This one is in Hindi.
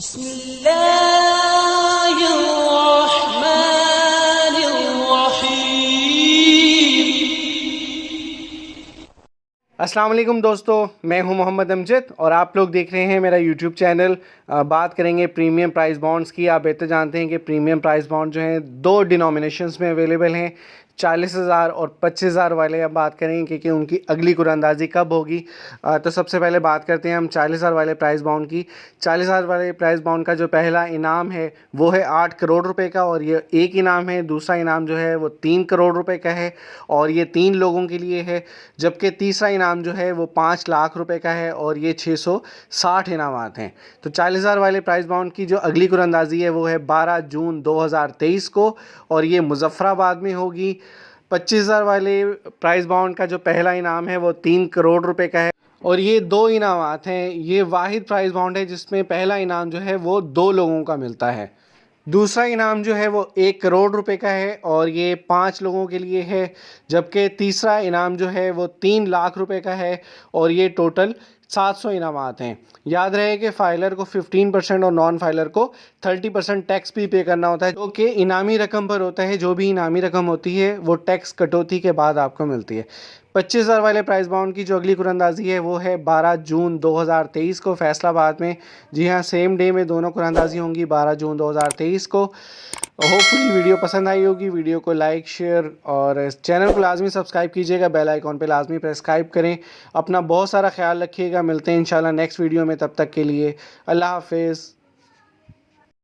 अस्सलाम वालेकुम दोस्तों, मैं हूं मोहम्मद अमजद और आप लोग देख रहे हैं मेरा यूट्यूब चैनल। बात करेंगे प्रीमियम प्राइस बॉन्ड्स की। आप बेहतर जानते हैं कि प्रीमियम प्राइस बॉन्ड जो हैं दो डिनोमिनेशंस में अवेलेबल हैं, 40,000 और 25,000 वाले। अब बात करेंगे कि उनकी अगली कुरानंदाजी कब होगी। तो सबसे पहले बात करते हैं हम 40,000 वाले प्राइस बॉन्ड की। 40,000 वाले प्राइस बॉन्ड का जो पहला इनाम है वो है 8 करोड़ रुपए का, और ये एक इनाम है। दूसरा इनाम जो है वो 3 करोड़ रुपए का है और ये 3 लोगों के लिए है। जबकि तीसरा इनाम जो है वो 5 लाख रुपए का है और ये 660 इनामात हैं। तो 40,000 वाले प्राइस बॉन्ड की जो अगली कुरानंदाजी है वो है 12 जून 2023 को, और ये मुजफ्फराबाद में होगी। 25,000 वाले प्राइस बॉन्ड का जो पहला इनाम है वो 3 करोड़ रुपए का है, और ये दो इनामात हैं। ये वाहिद प्राइस बॉन्ड है जिसमें पहला इनाम जो है वो 2 लोगों का मिलता है। दूसरा इनाम जो है वो 1 करोड़ रुपए का है और ये 5 लोगों के लिए है। जबकि तीसरा इनाम जो है वो 3 लाख रुपए का है और ये टोटल 700 इनामात हैं। याद रहे कि फाइलर को 15% और नॉन फाइलर को 30% टैक्स भी पे करना होता है, जो कि इनामी रकम पर होता है। जो भी इनामी रकम होती है वो टैक्स कटौती के बाद आपको मिलती है। 25,000 वाले प्राइस बाउंड की जो अगली कुरानंदाजी है वो है 12 जून 2023 को फैसलाबाद में। जी हाँ, सेम डे में दोनों कुरानंदाजी होंगी 12 जून 2023 को। होपफुली वीडियो पसंद आई होगी। वीडियो को लाइक, शेयर और चैनल को लाजमी सब्सक्राइब कीजिएगा। बेल आइकॉन पे लाजमी प्रेस्क्राइब करें। अपना बहुत सारा ख्याल रखिएगा। मिलते हैं इंशाल्लाह नेक्स्ट वीडियो में। तब तक के लिए अल्लाह हाफिज़।